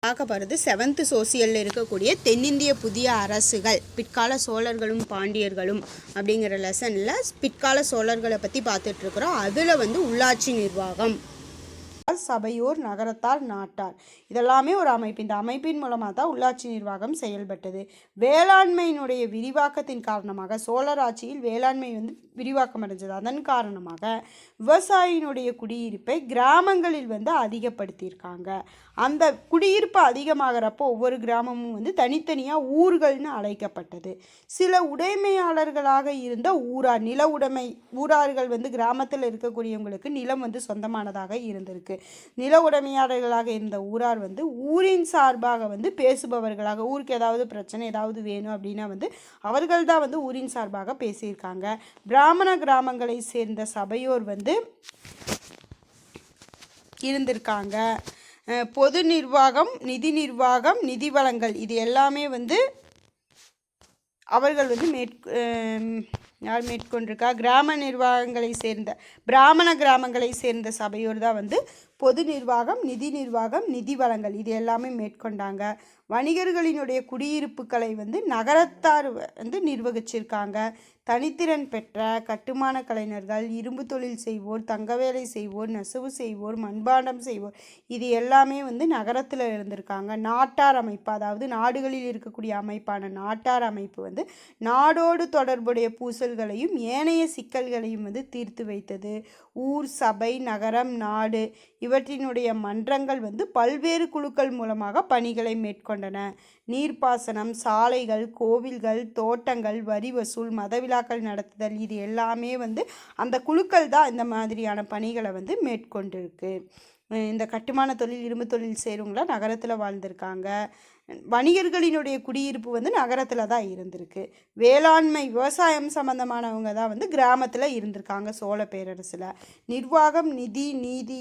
பார்க்க போகிறது 7th சோசியலில் இருக்கக்கூடிய தென்னிந்திய புதிய அரசுகள் பிற்கால சோழர்களும் பாண்டியர்களும் அப்படிங்கிற லெசனில் பிற்கால சோழர்களை பற்றி பார்த்துட்ருக்குறோம். அதில் உள்ளாட்சி நிர்வாகம், சபையோர், நகரத்தார், நாட்டார், இதெல்லாமே ஒரு அமைப்பு. இந்த அமைப்பின் மூலமாக தான் உள்ளாட்சி நிர்வாகம் செயல்பட்டது. வேளாண்மையினுடைய விரிவாக்கத்தின் காரணமாக சோழர் ஆட்சியில் வேளாண்மை விரிவாக்கம் அடைஞ்சது. அதன் காரணமாக விவசாயினுடைய குடியிருப்பை கிராமங்களில் அதிகப்படுத்தியிருக்காங்க. அந்த குடியிருப்பு அதிகமாகிறப்போ ஒவ்வொரு கிராமமும் தனித்தனியாக ஊர்கள்னு அழைக்கப்பட்டது. சில உடைமையாளர்களாக இருந்த நில உடைமை ஊரார்கள் கிராமத்தில் இருக்கக்கூடியவங்களுக்கு நிலம் சொந்தமானதாக இருந்திருக்கு. நில உடைமையாளர்களாக இருந்த ஊரார் ஊரின் சார்பாக பேசுபவர்களாக, ஊருக்கு ஏதாவது பிரச்சனை ஏதாவது வேணும் அப்படின்னா அவர்கள் தான் ஊரின் சார்பாக பேசியிருக்காங்க. பிராமண கிராமங்களை சேர்ந்த சபையோர் இருந்திருக்காங்க. பொது நிர்வாகம், நிதி வழங்கல், இது எல்லாமே அவர்கள் யார் மேற்கொண்டிருக்கா? பிராமண கிராமங்களை சேர்ந்த சபையோர் தான் பொது நிர்வாகம், நிதி வழங்கல், இது எல்லாமே மேற்கொண்டாங்க. வணிகர்களினுடைய குடியிருப்புகளை நகரத்தார் நிர்வகிச்சிருக்காங்க. தனித்திறன் பெற்ற கட்டுமான கலைஞர்கள், இரும்பு தொழில் செய்வோர், தங்கவேலை செய்வோர், நெசவு செய்வோர், மண்பாண்டம் செய்வோர், இது எல்லாமே நகரத்தில் இருந்திருக்காங்க. நாட்டார் அமைப்பு, அதாவது நாடுகளில் இருக்கக்கூடிய அமைப்பான நாட்டார் அமைப்பு நாடோடு தொடர்புடைய பூசல்களையும் ஏனைய சிக்கல்களையும் தீர்த்து வைத்தது. ஊர், சபை, நகரம், நாடு இவற்றினுடைய மன்றங்கள் பல்வேறு குழுக்கள் மூலமாக பணிகளை மேற்கொண்டன. நீர்ப்பாசனம், சாலைகள், கோவில்கள், தோட்டங்கள், வரி வசூல், மத விழாக்கள் நடத்துதல், இது எல்லாமே அந்த குழுக்கள் தான் இந்த மாதிரியான பணிகளை மேற்கொண்டிருக்கு. இந்த கட்டுமான தொழில், இரும்பு தொழில் செய்கிறவங்களாம் நகரத்தில் வாழ்ந்திருக்காங்க. வணிகர்களினுடைய குடியிருப்பு நகரத்தில் தான் இருந்திருக்கு. வேளாண்மை, விவசாயம் சம்மந்தமானவங்க தான் கிராமத்தில் இருந்திருக்காங்க சோழ பேரரசில். நிர்வாகம், நீதி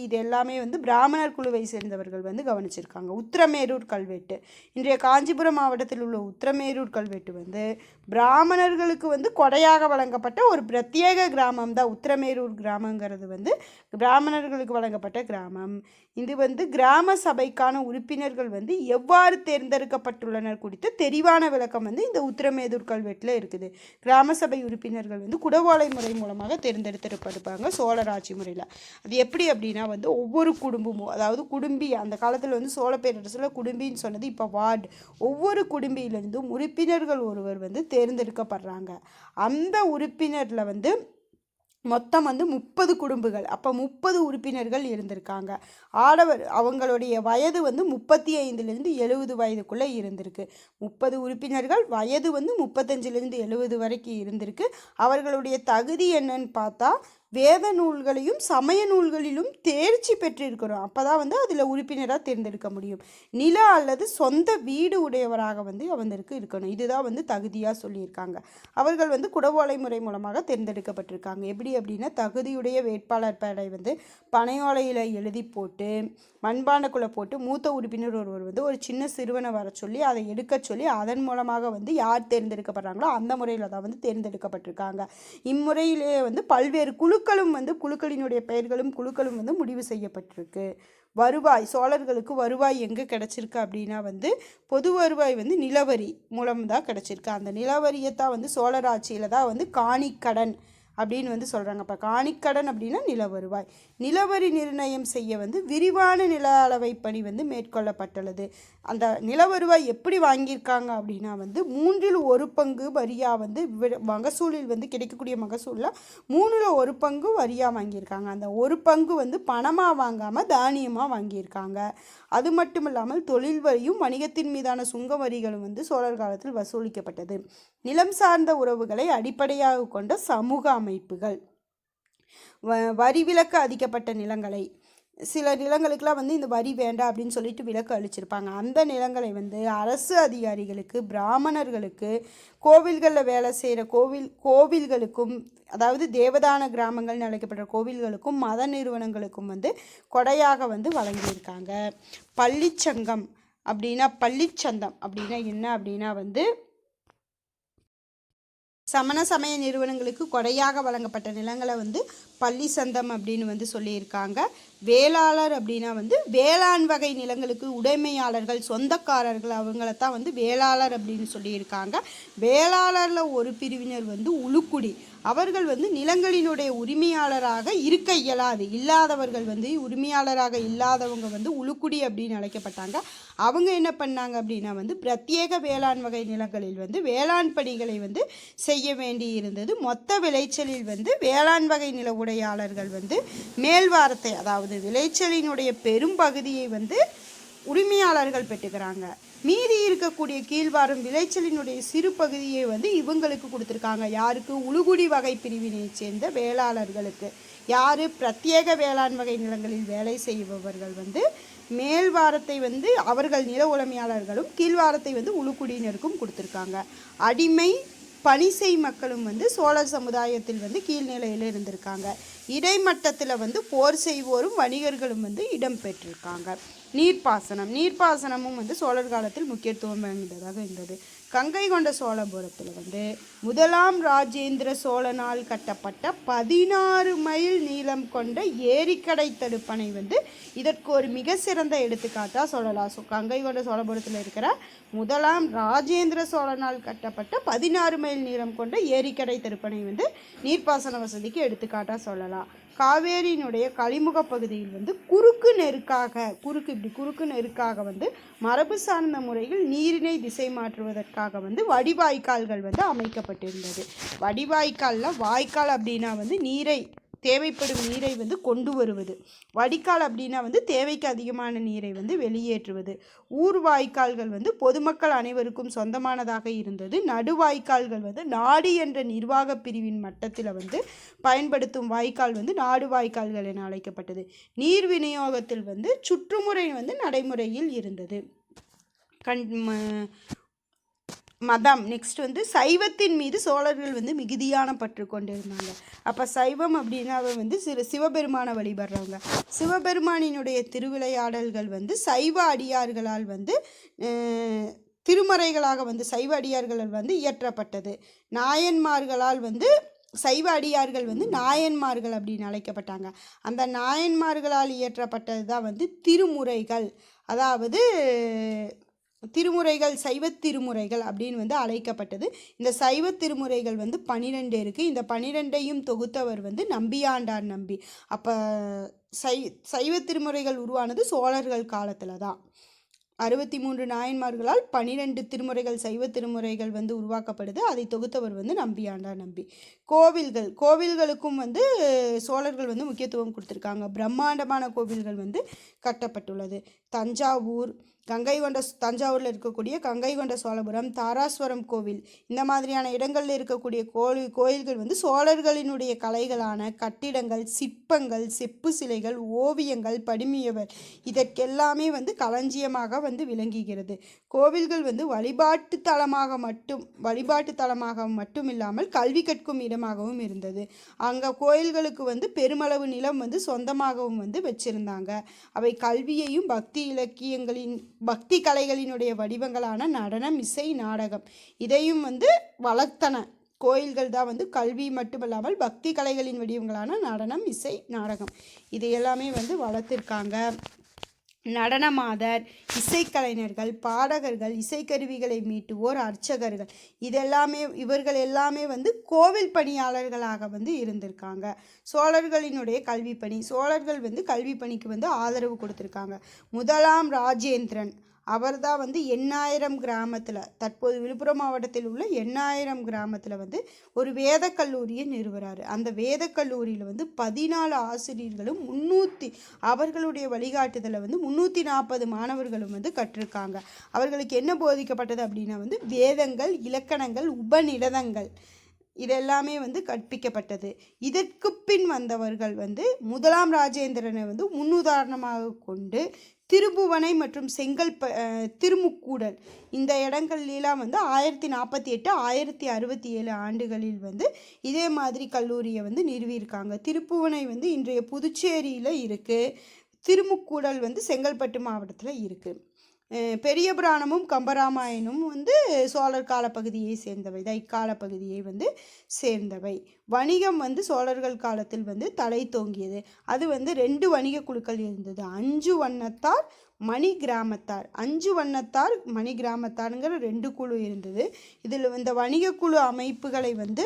இது எல்லாமே பிராமணர் குழுவை சேர்ந்தவர்கள் கவனிச்சிருக்காங்க. உத்திரமேரூர் கல்வெட்டு, இன்றைய காஞ்சிபுரம் மாவட்டத்தில் உள்ள உத்திரமேரூர் கல்வெட்டு பிராமணர்களுக்கு கொடையாக வழங்கப்பட்ட ஒரு பிரத்யேக கிராமம் தான். உத்திரமேரூர் கிராமங்கிறது பிராமணர்களுக்கு வழங்கப்பட்ட கிராமம். இது கிராம சபைக்கான உறுப்பினர்கள் எவ்வாறு தேர்ந்தெடுக்கப்பட்டுள்ளனர் குறித்த தெரிவான விளக்கம் இந்த உத்திரமேரூர் கல்வெட்டில் இருக்குது. கிராம சபை உறுப்பினர்கள் குடவோலை முறை மூலமாக தேர்ந்தெடுத்திருப்பாங்க சோழர் ஆட்சி முறையில். அது எப்படி அப்படின்னா ஒவ்வொரு குடும்பமும், அதாவது குடும்பி, அந்த காலத்தில் சோழ பேரரசில் குடும்பின்னு சொன்னது இப்போ வார்டு, ஒவ்வொரு குடும்பியிலிருந்தும் உறுப்பினர்கள் ஒருவர் தேர்ந்தெடுக்கப்படுறாங்க. அந்த உறுப்பினரில் மொத்தம் 30 குடும்பங்கள், அப்போ 30 உறுப்பினர்கள் இருந்திருக்காங்க. ஆடவர் அவங்களுடைய வயது 35லேருந்து 70 வயதுக்குள்ளே இருந்திருக்கு. 30 உறுப்பினர்கள், வயது 35லேருந்து 70 வரைக்கும் இருந்திருக்கு. அவர்களுடைய தகுதி என்னன்னு பார்த்தா வேத நூல்களையும் சமய நூல்களிலும் தேர்ச்சி பெற்றிருக்கிறோம். அப்போ தான் அதில் உறுப்பினராக தேர்ந்தெடுக்க முடியும். நில அல்லது சொந்த வீடு உடையவராக அவருக்கு இருக்கணும். இதுதான் தகுதியாக சொல்லியிருக்காங்க. அவர்கள் குடவோலை முறை மூலமாக தேர்ந்தெடுக்கப்பட்டிருக்காங்க. எப்படி அப்படின்னா, தகுதியுடைய வேட்பாளர் பெயரை பனையோலையில் எழுதி போட்டு மண்பாண்டக்குள்ளே போட்டு மூத்த உறுப்பினர் ஒருவர் ஒரு சின்ன சிறுவனை வர சொல்லி அதை எடுக்க சொல்லி அதன் மூலமாக யார் தேர்ந்தெடுக்கப்படுறாங்களோ அந்த முறையில் தான் தேர்ந்தெடுக்கப்பட்டிருக்காங்க. இம்முறையிலே பல்வேறு குழுக்களினுடைய பெயர்களும் குழுக்களும் முடிவு செய்யப்பட்டிருக்கு. வருவாய், சோழர்களுக்கு வருவாய் எங்கே கிடச்சிருக்கு அப்படின்னா பொது வருவாய் நிலவரி மூலம் தான் கிடச்சிருக்கு. அந்த நிலவரியை தான் சோழர் ஆட்சியில் தான் காணிக்கடன் அப்படின்னு சொல்கிறாங்க. அப்போ காணிக்கடன் அப்படின்னா நில வருவாய். நிலவரி நிர்ணயம் செய்ய விரிவான நில அளவை பணி மேற்கொள்ளப்பட்டுள்ளது. அந்த நில வருவாய் எப்படி வாங்கியிருக்காங்க அப்படின்னா 1/3 வரியாக மகசூலில் கிடைக்கக்கூடிய மகசூலில் 1/3 வரியாக வாங்கியிருக்காங்க. அந்த ஒரு பங்கு பணமாக வாங்காமல் தானியமாக வாங்கியிருக்காங்க. அது மட்டும் இல்லாமல் தொழில் வரியும் வணிகத்தின் மீதான சுங்க வரிகளும் சோழர் காலத்தில் வசூலிக்கப்பட்டது. நிலம் சார்ந்த உறவுகளை அடிப்படையாக கொண்ட சமூக அமைப்புகள், வரி விலக்கு அளிக்கப்பட்ட நிலங்களை, சில நிலங்களுக்கெல்லாம் இந்த வரி வேண்டாம் அப்படின்னு சொல்லிட்டு விலக்கு அளிச்சிருப்பாங்க. அந்த நிலங்களை அரசு அதிகாரிகளுக்கு, பிராமணர்களுக்கு, கோவில்களில் வேலை செய்கிற கோவில்களுக்கும், அதாவது தேவதான கிராமங்கள்னு அழைக்கப்படுற கோவில்களுக்கும் மத நிறுவனங்களுக்கும் கொடையாக வழங்கியிருக்காங்க. பள்ளிச்சங்கம் அப்படின்னா, பள்ளிச்சந்தம் அப்படின்னா என்ன அப்படின்னா சமண சமய நிறுவனங்களுக்கு கொடையாக வழங்கப்பட்ட நிலங்களை பள்ளி சந்தம் அப்படின்னு வந்து சொல்லியிருக்காங்க. வேளாளர் அப்படின்னா வந்து வேளாண் வகை நிலங்களுக்கு உடைமையாளர்கள், சொந்தக்காரர்கள், அவங்களத்தான் வந்து வேளாளர் அப்படின்னு சொல்லியிருக்காங்க. வேளாளரில் ஒரு பிரிவினர் வந்து உளுக்குடி. அவர்கள் வந்து நிலங்களினுடைய உரிமையாளராக இருக்க இயலாது. இல்லாதவர்கள் வந்து உரிமையாளராக இல்லாதவங்க வந்து உளுக்குடி அப்படின்னு அழைக்கப்பட்டாங்க. அவங்க என்ன பண்ணாங்க அப்படின்னா வந்து பிரத்யேக வேளாண் வகை நிலங்களில் வந்து வேளாண் பணிகளை வந்து செய்ய வேண்டி இருந்தது. மொத்த விளைச்சலில் வந்து வேளாண் வகை நில உடையாளர்கள் வந்து மேல்வாரத்தை, அதாவது விளைச்சலினுடைய பெரும் பகுதியை வந்து உரிமையாளர்கள் பெற்றுக்கிறாங்க. மீதி இருக்கக்கூடிய கீழ்வாரம் விளைச்சலினுடைய சிறு பகுதியை வந்து இவங்களுக்கு கொடுத்துருக்காங்க. யாருக்கு? உளுகுடி வகை பிரிவினை சேர்ந்த வேளாளர்களுக்கு. யார்? பிரத்யேக வேளாண் வகை நிலங்களில் வேலை செய்பவர்கள் வந்து மேல்வாரத்தை வந்து அவர்கள் நில உரிமையாளர்களும், கீழ்வாரத்தை வந்து உளுக்குடியினருக்கும் கொடுத்துருக்காங்க. அடிமை பணிசெய் மக்களும் வந்து சோழர் சமுதாயத்தில் வந்து கீழ்நிலையில் இருந்திருக்காங்க. இடைமட்டத்தில் வந்து போர் செய்வோரும் வணிகர்களும் வந்து இடம் பெற்றிருக்காங்க. நீர்ப்பாசனமும் வந்து சோழர் காலத்தில் முக்கியத்துவம் வாய்ந்ததாக இருந்தது. கங்கை கொண்ட சோழபுரத்தில் வந்து முதலாம் ராஜேந்திர சோழனால் கட்டப்பட்ட 16 மைல் நீளம் கொண்ட ஏரிக்கடை தடுப்பணை வந்து இதற்கு ஒரு மிக சிறந்த எடுத்துக்காட்டாக சொல்லலாம். கங்கை கொண்ட சோழபுரத்தில் இருக்கிற முதலாம் ராஜேந்திர சோழனால் கட்டப்பட்ட 16 மைல் நீளம் கொண்ட ஏரிக்கடை தடுப்பணை வந்து நீர்ப்பாசன வசதிக்கு எடுத்துக்காட்டாக சொல்லலாம். காவேரியினுடைய கழிமுக பகுதியில் வந்து குறுக்கு நெருக்காக வந்து மரபு சார்ந்த முறையில் நீரினை திசை மாற்றுவதற்காக வந்து வடிவாய்க்கால்கள் வந்து அமைக்கப்பட்டிருந்தது. வடிவாய்க்காலில் வாய்க்கால் அப்படின்னா வந்து தேவைப்படும் நீரை வந்து கொண்டு வருவது. வடிகால் அப்படின்னா வந்து தேவைக்கு அதிகமான நீரை வந்து வெளியேற்றுவது. ஊர்வாய்க்கால்கள் வந்து பொதுமக்கள் அனைவருக்கும் சொந்தமானதாக இருந்தது. நடுவாய்க்கால்கள் வந்து நாடு என்ற நிர்வாக பிரிவின் மட்டத்தில் வந்து பயன்படுத்தும் வாய்க்கால் வந்து நாடு வாய்க்கால்கள் என அழைக்கப்பட்டது. நீர் விநியோகத்தில் வந்து சுற்றுமுறை வந்து நடைமுறையில் இருந்தது. மதம் நெக்ஸ்ட் வந்து சைவத்தின் மீது சோழர்கள் வந்து மிகுதியான பற்று கொண்டிருந்தாங்க. அப்போ சைவம் அப்படின்னாவே வந்து சிவபெருமானை வழிபடுறவங்க. சிவபெருமானினுடைய திருவிளையாடல்கள் வந்து சைவ அடியார்களால் வந்து திருமறைகளாக வந்து சைவ அடியார்களால் வந்து இயற்றப்பட்டது. நாயன்மார்களால் வந்து சைவ அடியார்கள் வந்து நாயன்மார்கள் அப்படின்னு அழைக்கப்பட்டாங்க. அந்த நாயன்மார்களால் இயற்றப்பட்டது தான் வந்து திருமுறைகள். அதாவது திருமுறைகள் சைவ திருமுறைகள் அப்படின்னு வந்து அழைக்கப்பட்டது. இந்த சைவ திருமுறைகள் வந்து 12 இருக்குது. இந்த 12ஐயும் தொகுத்தவர் வந்து நம்பியாண்டார் நம்பி. அப்போ சைவ திருமுறைகள் உருவானது சோழர்கள் காலத்தில் தான். 63 நாயன்மார்களால் 12 திருமுறைகள் சைவ திருமுறைகள் வந்து உருவாக்கப்படுது. அதை தொகுத்தவர் வந்து நம்பியாண்டார் நம்பி. கோவில்களுக்கும் வந்து சோழர்கள் வந்து முக்கியத்துவம் கொடுத்துருக்காங்க. பிரம்மாண்டமான கோவில்கள் வந்து கட்டப்பட்டுள்ளது. தஞ்சாவூரில் இருக்கக்கூடிய கங்கை கொண்ட சோழபுரம், தாராசுரம் கோவில், இந்த மாதிரியான இடங்களில் இருக்கக்கூடிய கோயில்கள் வந்து சோழர்களினுடைய கலைகளான கட்டிடங்கள், சிற்பங்கள், செப்பு சிலைகள், ஓவியங்கள், படிமியவர் இதற்கெல்லாமே வந்து களஞ்சியமாக வந்து விளங்குகிறது. கோவில்கள் வந்து வழிபாட்டு தலமாக மட்டும் இல்லாமல் கல்வி கற்கும் இடமாகவும் இருந்தது. அங்கே கோயில்களுக்கு வந்து பெருமளவு நிலம் வந்து சொந்தமாகவும் வந்து வச்சிருந்தாங்க. அவை கல்வியையும் பக்தி கலைகளினுடைய வடிவங்களான நடனம், இசை, நாடகம் இதையும் வந்து வளர்த்தன. கோயில்கள் தான் வந்து கல்வி மட்டுமல்லாமல் பக்தி கலைகளின் வடிவங்களான நடனம், இசை, நாடகம் இது எல்லாமே வந்து வளர்த்துருக்காங்க. நடனமாதர், இசைக்கலைஞர்கள், பாடகர்கள், இசைக்கருவிகளை மீட்டுவோர், அர்ச்சகர்கள் இவர்கள் எல்லாமே வந்து கோவில் பணியாளர்களாக வந்து இருந்திருக்காங்க. சோழர்களினுடைய கல்விப்பணி, சோழர்கள் வந்து கல்வி பணிக்கு வந்து ஆதரவு கொடுத்துருக்காங்க. முதலாம் ராஜேந்திரன் அவர் தான் வந்து எண்ணாயிரம் கிராமத்தில், தற்போது விழுப்புரம் மாவட்டத்தில் உள்ள எண்ணாயிரம் கிராமத்தில் வந்து ஒரு வேத கல்லூரியை நிறுவுறாரு. அந்த வேத கல்லூரியில் வந்து 14 ஆசிரியர்களும் அவர்களுடைய வழிகாட்டுதலை வந்து 340 மாணவர்களும் வந்து கற்றிருக்காங்க. அவர்களுக்கு என்ன போதிக்கப்பட்டது அப்படின்னா வந்து வேதங்கள், இலக்கணங்கள், உபநிடதங்கள் இதெல்லாமே வந்து கற்பிக்கப்பட்டது. இதற்கு பின் வந்தவர்கள் வந்து முதலாம் ராஜேந்திரனை வந்து முன்னுதாரணமாக கொண்டு திருபுவனை மற்றும் திருமுக்கூடல் இந்த இடங்கள்லாம் வந்து 1048, 1067 ஆண்டுகளில் வந்து இதே மாதிரி கல்லூரியை வந்து நிறுவியிருக்காங்க. திருப்புவனை வந்து இன்றைய புதுச்சேரியில் இருக்குது. திருமுக்கூடல் வந்து செங்கல்பட்டு மாவட்டத்தில் இருக்குது. பெரிய புராணமும் கம்பராமாயணமும் வந்து சோழர் காலப்பகுதியை சேர்ந்தவை தான், இக்கால பகுதியை வந்து சேர்ந்தவை. வணிகம் வந்து சோழர்கள் காலத்தில் வந்து தலை தோங்கியது. அது வந்து 2 வணிக குழுக்கள் இருந்தது, 5 வண்ணத்தார் மணி கிராமத்தார். 5 வண்ணத்தார் மணி கிராமத்தாருங்கிற 2 குழு இருந்தது. இதில் இந்த வணிக குழு அமைப்புகளை வந்து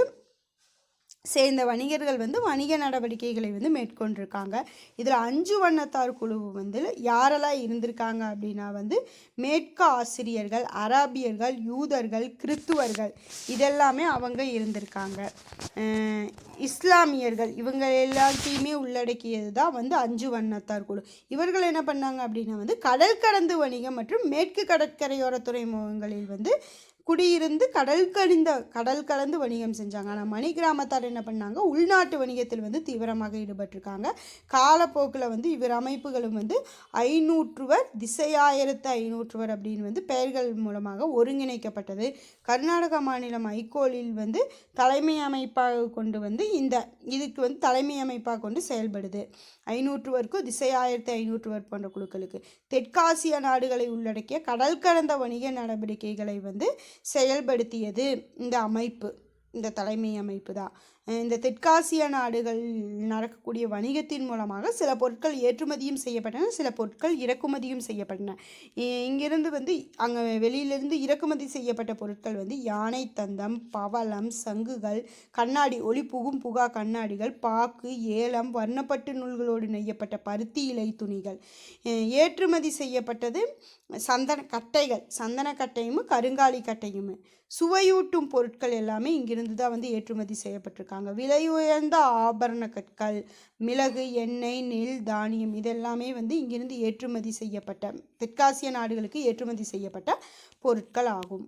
சேர்ந்த வணிகர்கள் வந்து வணிக நடவடிக்கைகளை வந்து மேற்கொண்டிருக்காங்க. இதில் 5 வண்ணத்தார் குழு வந்து யாரெல்லாம் இருந்திருக்காங்க அப்படின்னா வந்து மேற்கு ஆசிரியர்கள், அராபியர்கள், யூதர்கள், கிறித்துவர்கள் இதெல்லாமே அவங்க இருந்திருக்காங்க. இஸ்லாமியர்கள் இவங்க எல்லாத்தையுமே உள்ளடக்கியது தான் வந்து 5 வண்ணத்தார் குழு. இவர்கள் என்ன பண்ணாங்க அப்படின்னா வந்து கடல் கடந்து வணிகம் மற்றும் மேற்கு கடற்கரையோர துறைமுகங்களில் வந்து குடியிருந்து கடல் கலந்து வணிகம் செஞ்சாங்க. ஆனால் மணி கிராமத்தார் என்ன பண்ணாங்க, உள்நாட்டு வணிகத்தில் வந்து தீவிரமாக ஈடுபட்டிருக்காங்க. காலப்போக்கில் வந்து இவர் அமைப்புகளும் வந்து 500வர், திசையாயிரத்து 500வர் அப்படின்னு வந்து பெயர்கள் மூலமாக ஒருங்கிணைக்கப்பட்டது. கர்நாடக மாநிலம் ஐகோலில் வந்து தலைமை அமைப்பாக கொண்டு வந்து இதுக்கு வந்து தலைமை அமைப்பாக கொண்டு செயல்படுது. 500வருக்கும் திசையாயிரத்து 500வர் போன்ற குழுக்களுக்கு தெற்காசிய நாடுகளை உள்ளடக்கிய கடல் கடந்த வணிக நடவடிக்கைகளை வந்து செயல்படுத்தியது இந்த அமைப்பு, இந்த தலைமை அமைப்பு தான். இந்த தெற்காசிய நாடுகள் நடக்கக்கூடிய வணிகத்தின் மூலமாக சில பொருட்கள் ஏற்றுமதியும் செய்யப்பட்டன, சில பொருட்கள் இறக்குமதியும் செய்யப்பட்டன. இங்கிருந்து வந்து அங்கே வெளியிலிருந்து இறக்குமதி செய்யப்பட்ட பொருட்கள் வந்து யானை தந்தம், பவளம், சங்குகள், கண்ணாடி, ஒளி புகும் புகா கண்ணாடிகள், பாக்கு, ஏலம், வர்ணப்பட்டு நூல்களோடு நெய்யப்பட்ட பருத்தி இலை துணிகள். ஏற்றுமதி செய்யப்பட்டது சந்தன கட்டையும் கருங்காலி கட்டையும். சுவையூட்டும் பொருட்கள் எல்லாமே இங்கிருந்து தான் வந்து ஏற்றுமதி செய்யப்பட்டிருக்காங்க. விலை உயர்ந்த ஆபரண கற்கள், மிளகு, எண்ணெய், நெல், தானியம் இதெல்லாமே வந்து இங்கிருந்து ஏற்றுமதி செய்யப்பட்ட தெற்காசிய நாடுகளுக்கு ஏற்றுமதி செய்யப்பட்ட பொருட்கள் ஆகும்.